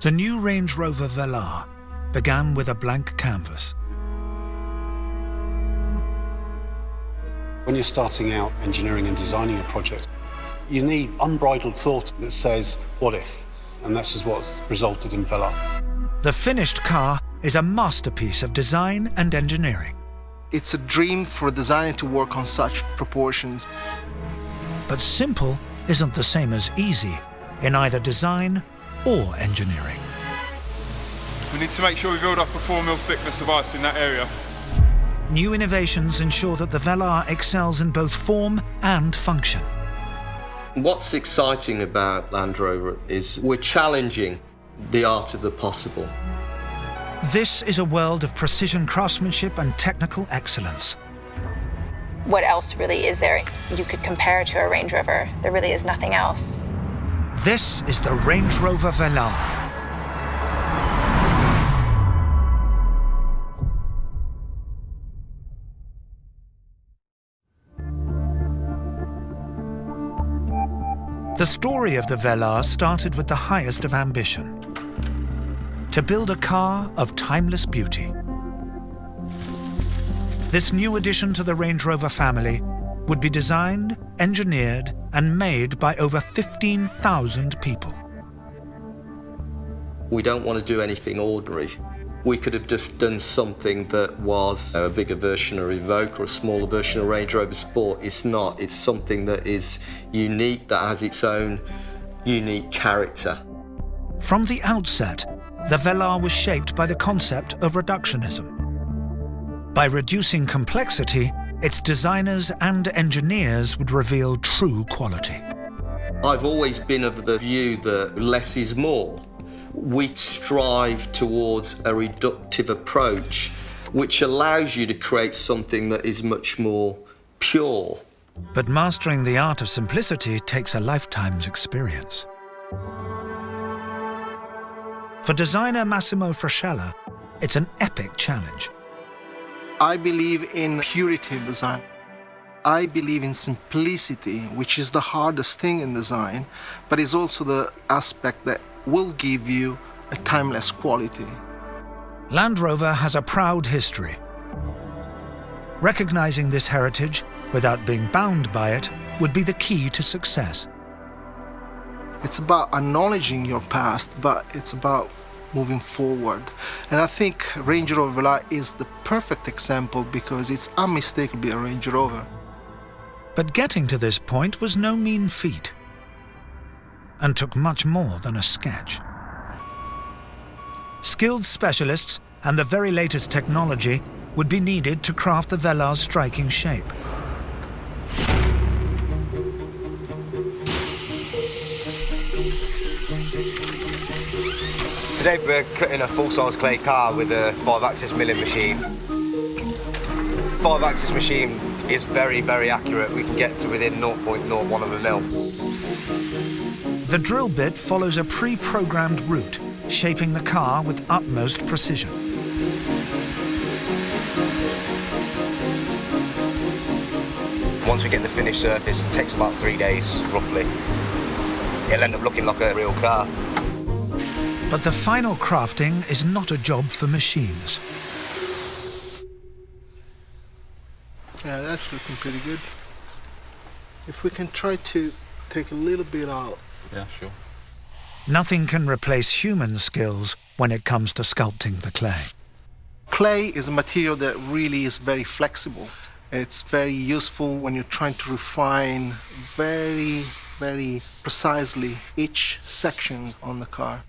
The new Range Rover Velar began with a blank canvas. When you're starting out engineering and designing a project, you need unbridled thought that says, what if? And that's just what's resulted in Velar. The finished car is a masterpiece of design and engineering. It's a dream for a designer to work on such proportions. But simple isn't the same as easy in either design or engineering. We need to make sure we build up a 4 mil thickness of ice in that area. New innovations ensure that the Velar excels in both form and function. What's exciting about Land Rover is we're challenging the art of the possible. This is a world of precision craftsmanship and technical excellence. What else really is there you could compare to a Range Rover? There really is nothing else. This is the Range Rover Velar. The story of the Velar started with the highest of ambition: to build a car of timeless beauty. This new addition to the Range Rover family would be designed, engineered, and made by over 15,000 people. We don't want to do anything ordinary. We could have just done something that was a bigger version of Evoque or a smaller version of Range Rover Sport. It's not. It's something that is unique, that has its own unique character. From the outset, the Velar was shaped by the concept of reductionism. By reducing complexity, its designers and engineers would reveal true quality. I've always been of the view that less is more. We strive towards a reductive approach, which allows you to create something that is much more pure. But mastering the art of simplicity takes a lifetime's experience. For designer Massimo Frascella, it's an epic challenge. I believe in purity in design. I believe in simplicity, which is the hardest thing in design, but is also the aspect that will give you a timeless quality. Land Rover has a proud history. Recognizing this heritage without being bound by it would be the key to success. It's about acknowledging your past, but it's about moving forward. And I think Range Rover Velar is the perfect example because it's unmistakably a Range Rover. But getting to this point was no mean feat, and took much more than a sketch. Skilled specialists and the very latest technology would be needed to craft the Velar's striking shape. Today we're cutting a full-size clay car with a 5-axis milling machine. 5-axis machine is very, very accurate. We can get to within 0.01 of a mil. The drill bit follows a pre-programmed route, shaping the car with utmost precision. Once we get the finished surface, it takes about 3 days, roughly. It'll end up looking like a real car. But the final crafting is not a job for machines. Yeah, that's looking pretty good. If we can try to take a little bit out. Yeah, sure. Nothing can replace human skills when it comes to sculpting the clay. Clay is a material that really is very flexible. It's very useful when you're trying to refine very, very precisely each section on the car.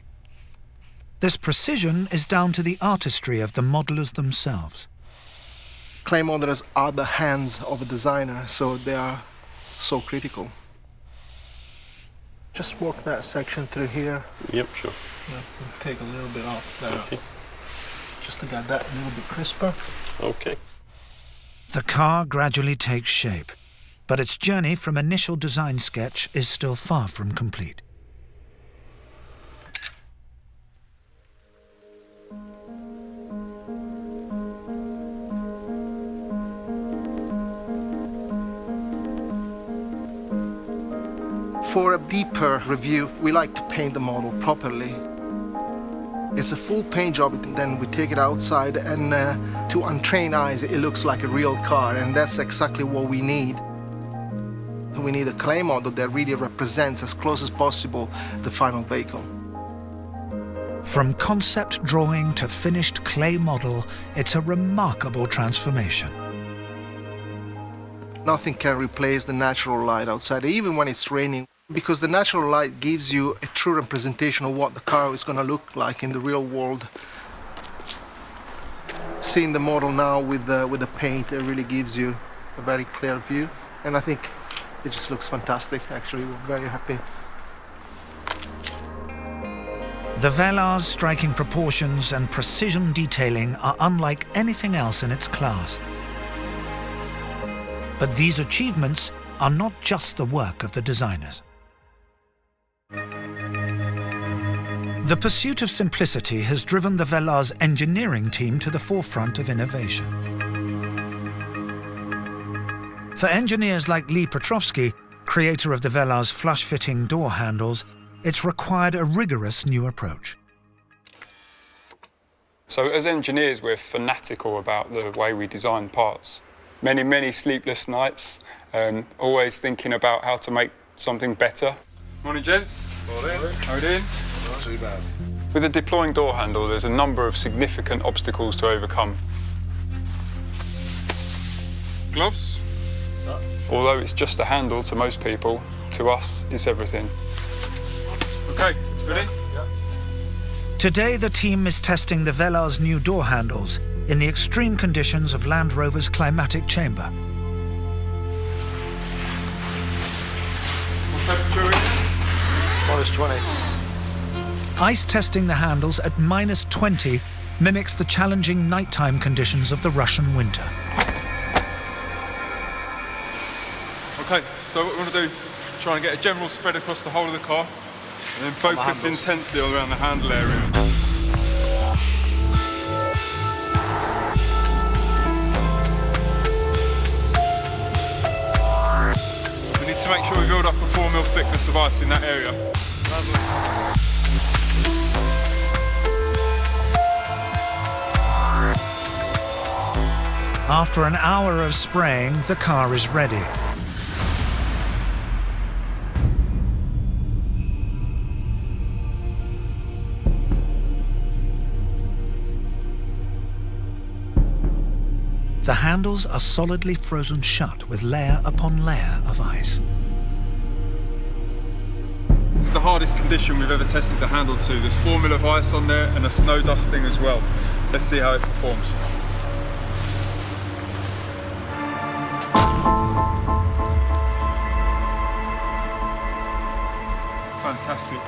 This precision is down to the artistry of the modelers themselves. Clay modelers are the hands of a designer, so they are so critical. Just work that section through here. Yep, sure. Yeah, we'll take a little bit off there. Okay. Just to get that a little bit crisper. Okay. The car gradually takes shape, but its journey from initial design sketch is still far from complete. For a deeper review, we like to paint the model properly. It's a full paint job, then we take it outside, and to untrained eyes it looks like a real car, and that's exactly what we need. We need a clay model that really represents as close as possible the final vehicle. From concept drawing to finished clay model, it's a remarkable transformation. Nothing can replace the natural light outside, even when it's raining, because the natural light gives you a true representation of what the car is going to look like in the real world. Seeing the model now with the paint, it really gives you a very clear view, and I think it just looks fantastic. Actually, we're very happy. The Velar's striking proportions and precision detailing are unlike anything else in its class. But these achievements are not just the work of the designers. The pursuit of simplicity has driven the Velar's engineering team to the forefront of innovation. For engineers like Lee Petrovsky, creator of the Velar's flush-fitting door handles, it's required a rigorous new approach. So as engineers, we're fanatical about the way we design parts. Many sleepless nights, always thinking about how to make something better. Morning, gents. Morning. How are you doing? Not too bad. With a deploying door handle, there's a number of significant obstacles to overcome. Gloves? No. Although it's just a handle to most people, to us, it's everything. Okay, ready? Yeah. Today, the team is testing the Velar's new door handles in the extreme conditions of Land Rover's climatic chamber. What temperature are we? -20. Ice testing the handles at -20 mimics the challenging nighttime conditions of the Russian winter. Okay, so what we want to do, try and get a general spread across the whole of the car, and then focus intensely around the handle area. We need to make sure we build up a 4 mm thickness of ice in that area. After an hour of spraying, the car is ready. The handles are solidly frozen shut with layer upon layer of ice. This is the hardest condition we've ever tested the handle to. There's 4 mm of ice on there and a snow dusting as well. Let's see how it performs. Fantastic.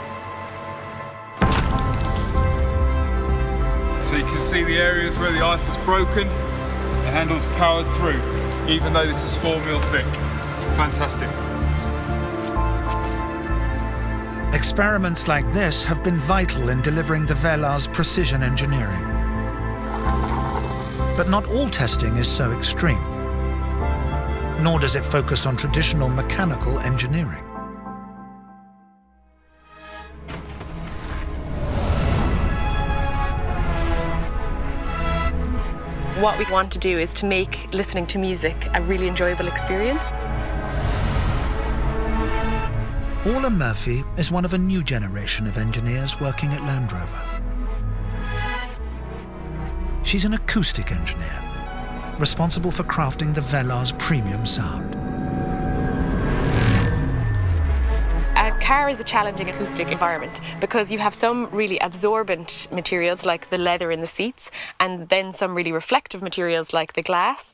So you can see the areas where the ice is broken. The handle's powered through, even though this is 4 mm thick. Fantastic. Experiments like this have been vital in delivering the Velar's precision engineering. But not all testing is so extreme, nor does it focus on traditional mechanical engineering. What we want to do is to make listening to music a really enjoyable experience. Orla Murphy is one of a new generation of engineers working at Land Rover. She's an acoustic engineer, responsible for crafting the Velar's premium sound. A car is a challenging acoustic environment because you have some really absorbent materials like the leather in the seats, and then some really reflective materials like the glass.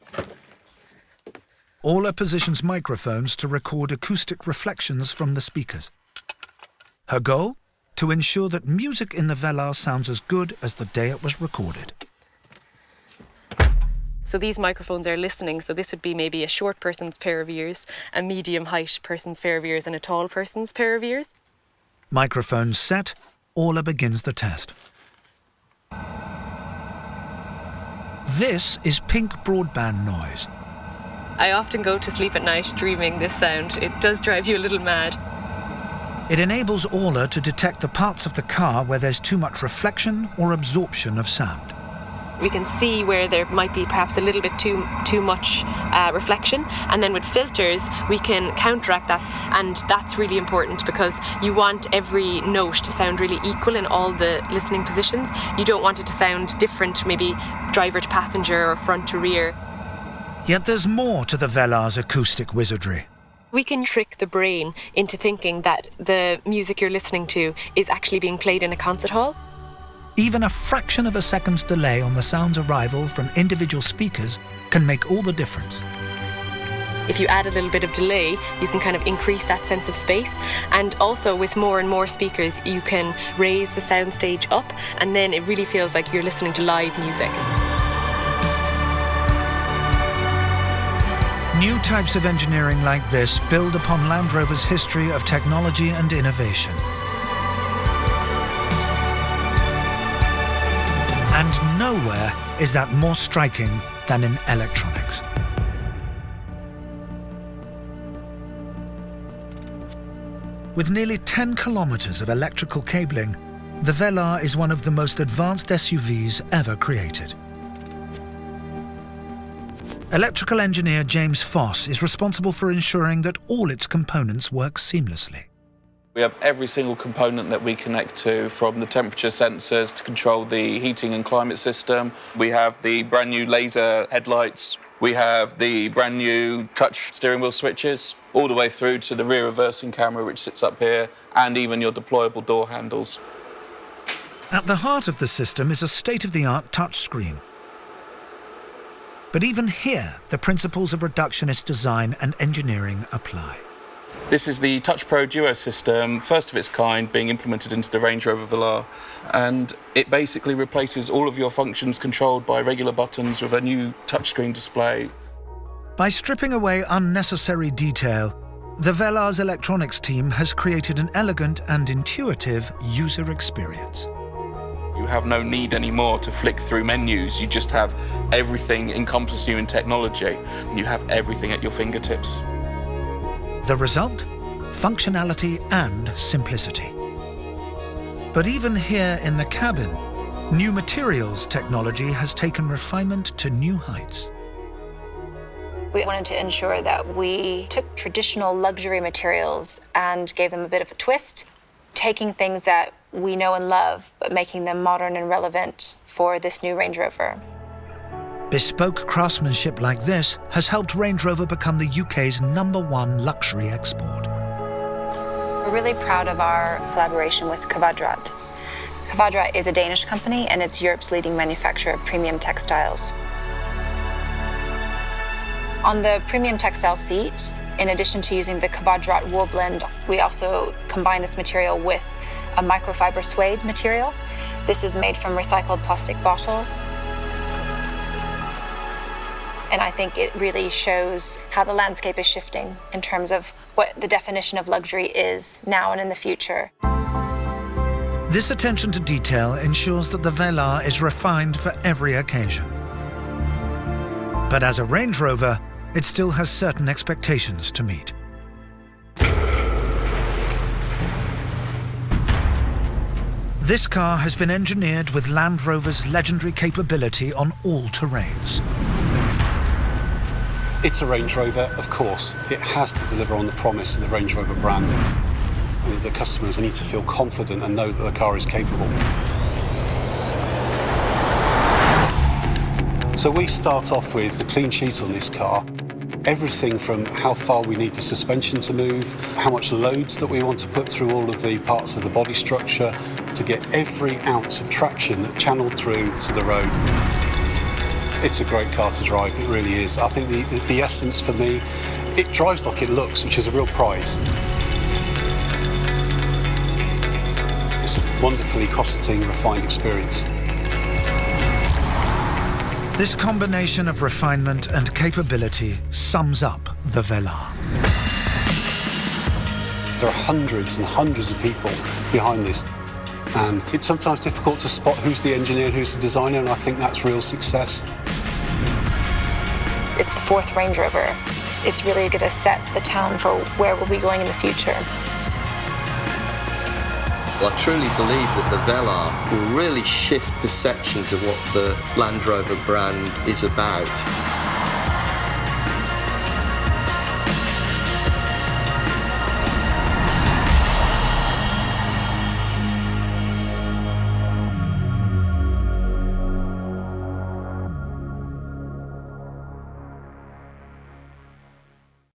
Orla positions microphones to record acoustic reflections from the speakers. Her goal? To ensure that music in the Velar sounds as good as the day it was recorded. So these microphones are listening, so this would be maybe a short person's pair of ears, a medium height person's pair of ears, and a tall person's pair of ears. Microphones set, Orla begins the test. This is pink broadband noise. I often go to sleep at night dreaming this sound. It does drive you a little mad. It enables Aula to detect the parts of the car where there's too much reflection or absorption of sound. We can see where there might be perhaps a little bit too much reflection, and then with filters we can counteract that, and that's really important because you want every note to sound really equal in all the listening positions. You don't want it to sound different, maybe driver to passenger or front to rear. Yet there's more to the Velar's acoustic wizardry. We can trick the brain into thinking that the music you're listening to is actually being played in a concert hall. Even a fraction of a second's delay on the sound's arrival from individual speakers can make all the difference. If you add a little bit of delay, you can kind of increase that sense of space. And also with more and more speakers, you can raise the soundstage up, and then it really feels like you're listening to live music. New types of engineering like this build upon Land Rover's history of technology and innovation. And nowhere is that more striking than in electronics. With nearly 10 kilometers of electrical cabling, the Velar is one of the most advanced SUVs ever created. Electrical engineer James Foss is responsible for ensuring that all its components work seamlessly. We have every single component that we connect to, from the temperature sensors to control the heating and climate system. We have the brand new laser headlights. We have the brand new touch steering wheel switches, all the way through to the rear reversing camera, which sits up here, and even your deployable door handles. At the heart of the system is a state-of-the-art touchscreen. But even here, the principles of reductionist design and engineering apply. This is the Touch Pro Duo system, first of its kind, being implemented into the Range Rover Velar, and it basically replaces all of your functions controlled by regular buttons with a new touchscreen display. By stripping away unnecessary detail, the Velar's electronics team has created an elegant and intuitive user experience. You have no need anymore to flick through menus. You just have everything encompassing you in technology. You have everything at your fingertips. The result? Functionality and simplicity. But even here in the cabin, new materials technology has taken refinement to new heights. We wanted to ensure that we took traditional luxury materials and gave them a bit of a twist, taking things that we know and love, but making them modern and relevant for this new Range Rover. Bespoke craftsmanship like this has helped Range Rover become the UK's #1 luxury export. We're really proud of our collaboration with Kvadrat. Kvadrat is a Danish company, and it's Europe's leading manufacturer of premium textiles. On the premium textile seat, in addition to using the Kvadrat wool blend, we also combine this material with a microfiber suede material. This is made from recycled plastic bottles. And I think it really shows how the landscape is shifting in terms of what the definition of luxury is now and in the future. This attention to detail ensures that the Velar is refined for every occasion. But as a Range Rover, it still has certain expectations to meet. This car has been engineered with Land Rover's legendary capability on all terrains. It's a Range Rover, of course. It has to deliver on the promise of the Range Rover brand. And the customers need to feel confident and know that the car is capable. So we start off with a clean sheet on this car. Everything from how far we need the suspension to move, how much loads that we want to put through all of the parts of the body structure to get every ounce of traction channeled through to the road. It's a great car to drive, it really is. I think the essence for me, it drives like it looks, which is a real prize. It's a wonderfully cosseting, refined experience. This combination of refinement and capability sums up the Velar. There are hundreds and hundreds of people behind this, and it's sometimes difficult to spot who's the engineer and who's the designer, and I think that's real success. It's the 4th Range Rover. It's really going to set the tone for where we'll be going in the future. I truly believe that the Velar will really shift perceptions of what the Land Rover brand is about.